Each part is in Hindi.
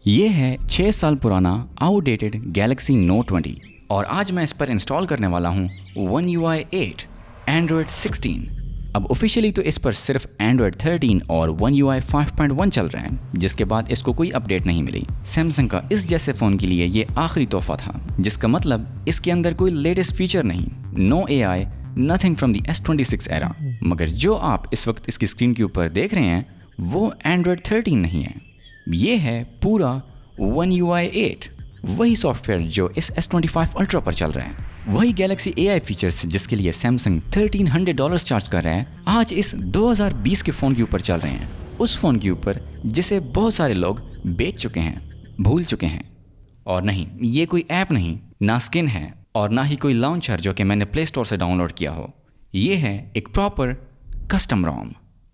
ये है 6 साल पुराना आउटडेटेड गैलेक्सी नोट 20 और आज मैं इस पर इंस्टॉल करने वाला हूँ One UI 8 एंड्रॉयड 16। अब ऑफिशियली तो इस पर सिर्फ एंड्रॉयड 13 और One UI 5.1 चल रहा है, जिसके बाद इसको कोई अपडेट नहीं मिली। सैमसंग का इस जैसे फ़ोन के लिए ये आखिरी तोहफा था, जिसका मतलब इसके अंदर कोई लेटेस्ट फीचर नहीं, no AI, nothing from the S26 era. मगर जो आप इस वक्त इसकी स्क्रीन के ऊपर देख रहे हैं वो एंड्रॉयड 13 नहीं है, ये है पूरा One UI 8, वही सॉफ्टवेयर जो इस S25 अल्ट्रा पर चल रहा है, वही गैलेक्सी AI फीचर्स जिसके लिए सैमसंग $1300 चार्ज कर रहा है, आज इस 2020 के फ़ोन के ऊपर चल रहे हैं। उस फ़ोन के ऊपर जिसे बहुत सारे लोग बेच चुके हैं, भूल चुके हैं। और नहीं, ये कोई ऐप नहीं, ना स्किन है और ना ही कोई लॉन्चर जो कि मैंने प्ले स्टोर से डाउनलोड किया हो। ये है एक प्रॉपर कस्टम रोम,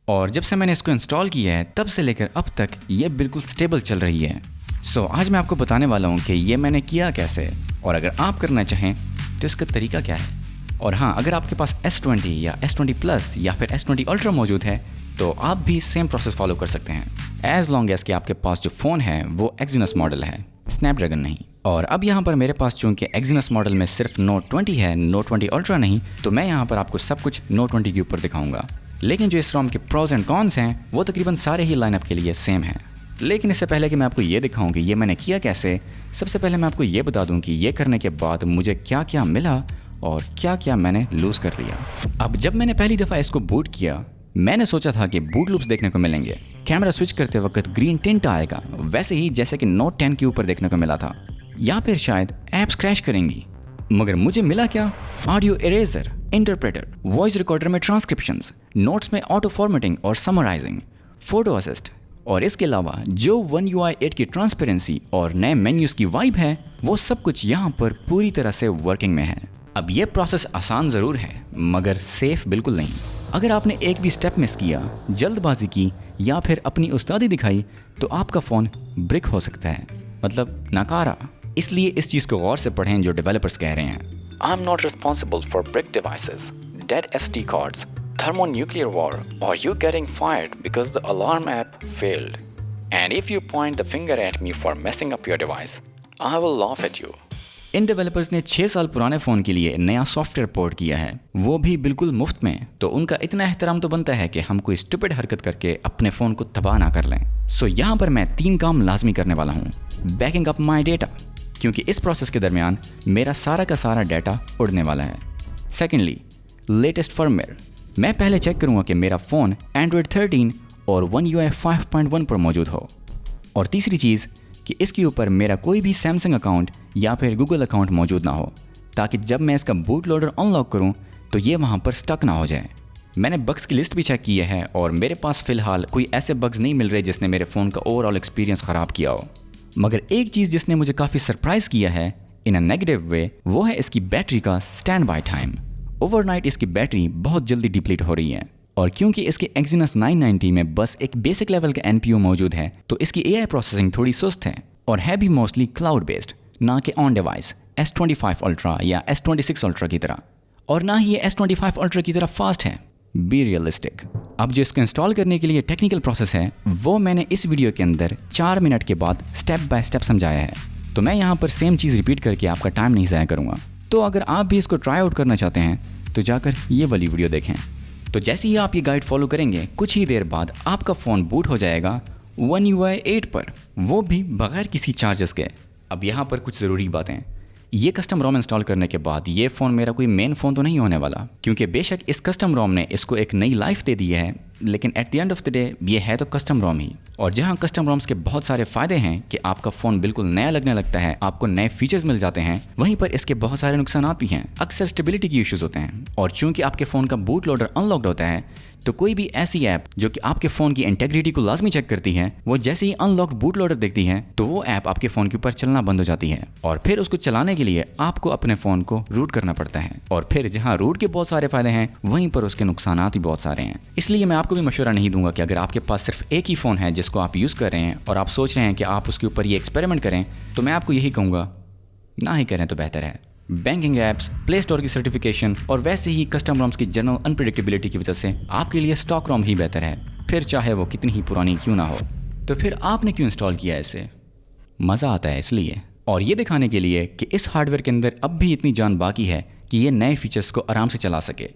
और जब से मैंने इसको इंस्टॉल किया है तब से लेकर अब तक ये बिल्कुल स्टेबल चल रही है। सो आज मैं आपको बताने वाला हूँ कि ये मैंने किया कैसे, और अगर आप करना चाहें तो इसका तरीका क्या है। और हाँ, अगर आपके पास S20 या S20 प्लस या फिर S20 अल्ट्रा मौजूद है तो आप भी सेम प्रोसेस फॉलो कर सकते हैं, एज लॉन्ग एज कि आपके पास जो फ़ोन है वो एक्सिनस मॉडल है, स्नैपड्रैगन नहीं। और अब यहाँ पर मेरे पास चूँकि एक्सिनस मॉडल में सिर्फ नोट 20 है, नोट 20 अल्ट्रा नहीं, तो मैं यहाँ पर आपको सब कुछ नोट 20 के ऊपर दिखाऊंगा। लेकिन जो इस रोम के प्रोज एंड कॉन्स हैं वो तकरीबन सारे ही लाइनअप के लिए सेम हैं। लेकिन इससे पहले कि मैं आपको ये दिखाऊं कि ये मैंने किया कैसे, सबसे पहले मैं आपको ये बता दूं कि ये करने के बाद मुझे क्या क्या मिला और क्या क्या मैंने लूज़ कर लिया। अब जब मैंने पहली दफ़ा इसको बूट किया, मैंने सोचा था कि बूट लूप्स देखने को मिलेंगे, कैमरा स्विच करते वक्त ग्रीन टिंट आएगा, वैसे ही जैसे कि नोट 10 के ऊपर देखने को मिला था, या फिर शायद ऐप्स क्रैश करेंगी। मगर मुझे मिला क्या? Audio eraser, interpreter, voice recorder में ट्रांसक्रिप्शंस, नोट्स में ऑटो फॉर्मेटिंग और समराइजिंग, फोटो असिस्ट, और इसके अलावा जो One UI 8 की ट्रांसपेरेंसी और नए मेन्यूज़ की वाइब है वो सब कुछ यहाँ पर पूरी तरह से वर्किंग में है। अब ये प्रोसेस आसान ज़रूर है मगर सेफ बिल्कुल नहीं। अगर आपने एक भी स्टेप मिस किया, जल्दबाजी की या फिर अपनी उस्तादी दिखाई तो आपका फ़ोन ब्रिक हो सकता है, मतलब नाकारा। इसलिए इस चीज़ को गौर से पढ़ें जो डेवलपर्स कह रहे हैं। I am not responsible for brick devices, dead SD cards, thermonuclear war, or you getting fired because the alarm app failed. And if you point the finger at me for messing up your device, I will laugh at you. In developers ने 6 साल पुराने फ़ोन के लिए नया सॉफ्टवेयर पोर्ट किया है, वो भी बिल्कुल मुफ्त में, तो उनका इतना एहतराम तो बनता है कि हम कोई स्टूपिड हरकत करके अपने फ़ोन को तबाह ना कर लें। सो यहाँ पर मैं 3 काम लाजमी करने वाला हूँ। बैकिंग अप माई डेटा, क्योंकि इस प्रोसेस के दरमियान मेरा सारा का सारा डाटा उड़ने वाला है। सेकेंडली, लेटेस्ट फर्मवेयर, मैं पहले चेक करूंगा कि मेरा फ़ोन एंड्रॉयड 13 और One UI 5.1 पर मौजूद हो। और तीसरी चीज़ कि इसके ऊपर मेरा कोई भी सैमसंग अकाउंट या फिर गूगल अकाउंट मौजूद ना हो, ताकि जब मैं इसका बूट लोडर अनलॉक करूं तो ये वहां पर स्टक ना हो जाए। मैंने बग्स की लिस्ट भी चेक की है और मेरे पास फ़िलहाल कोई ऐसे बग्स नहीं मिल रहे जिसने मेरे फ़ोन का ओवरऑल एक्सपीरियंस ख़राब किया हो। मगर एक चीज़ जिसने मुझे काफ़ी सरप्राइज़ किया है इन अ नेगेटिव वे, वो है इसकी बैटरी का स्टैंड बाय टाइम। ओवरनाइट इसकी बैटरी बहुत जल्दी डिप्लीट हो रही है, और क्योंकि इसके Exynos 990 में बस एक बेसिक लेवल का NPU मौजूद है तो इसकी AI प्रोसेसिंग थोड़ी सुस्त है और है भी मोस्टली क्लाउड बेस्ड, ना कि ऑन डिवाइस S25 अल्ट्रा या S26 अल्ट्रा की तरह, और ना ही ये S25 अल्ट्रा की तरह फास्ट है। Be realistic. अब जो इसको इंस्टॉल करने के लिए टेक्निकल प्रोसेस है वो मैंने इस वीडियो के अंदर 4 मिनट के बाद स्टेप बाय स्टेप समझाया है, तो मैं यहाँ पर सेम चीज़ रिपीट करके आपका टाइम नहीं ज़ाया करूँगा। तो अगर आप भी इसको ट्राई आउट करना चाहते हैं तो जाकर ये वाली वीडियो देखें। तो जैसे ही आप ये गाइड फॉलो करेंगे, कुछ ही देर बाद आपका फ़ोन बूट हो जाएगा One UI 8 पर, वो भी बगैर किसी चार्जेस के। अब यहाँ पर कुछ ज़रूरी बातें, ये कस्टम रोम इंस्टॉल करने के बाद ये फ़ोन मेरा कोई मेन फ़ोन तो नहीं होने वाला, क्योंकि बेशक इस कस्टम रोम ने इसको एक नई लाइफ दे दी है, लेकिन at the end of the day ये है तो कस्टम रोम ही। और जहाँ कस्टम रोम्स के बहुत सारे फ़ायदे हैं कि आपका फ़ोन बिल्कुल नया लगने लगता है, आपको नए फीचर्स मिल जाते हैं, वहीं पर इसके बहुत सारे नुकसान भी हैं। अक्सर स्टेबिलिटी की इश्यूज़ होते हैं, और चूँकि आपके फ़ोन का बूट लोडर अनलॉक्ड होता है तो कोई भी ऐसी ऐप जो कि आपके फ़ोन की इंटेग्रिटी को लाजमी चेक करती है, वो जैसे ही अनलॉक्ड बूट लोडर देखती है तो वो ऐप आपके फ़ोन के ऊपर चलना बंद हो जाती है, और फिर उसको चलाने के लिए आपको अपने फ़ोन को रूट करना पड़ता है। और फिर जहाँ रूट के बहुत सारे फ़ायदे हैं वहीं पर उसके नुकसान भी बहुत सारे हैं। इसलिए मैं आपको भी मशवरा नहीं दूंगा कि अगर आपके पास सिर्फ एक ही फ़ोन है जिसको आप यूज़ कर रहे हैं और आप सोच रहे हैं कि आप उसके ऊपर ये एक्सपेरिमेंट करें, तो मैं आपको यही कहूँगा ना ही करें तो बेहतर है। बैंकिंग ऐप्स, प्ले स्टोर की सर्टिफिकेशन और वैसे ही कस्टम रोम्स की जनरल अनप्रेडिक्टेबिलिटी की वजह से आपके लिए स्टॉक रोम ही बेहतर है, फिर चाहे वो कितनी ही पुरानी क्यों ना हो। तो फिर आपने क्यों इंस्टॉल किया इसे? मज़ा आता है इसलिए, और ये दिखाने के लिए कि इस हार्डवेयर के अंदर अब भी इतनी जान बाकी है कि ये नए फीचर्स को आराम से चला सके।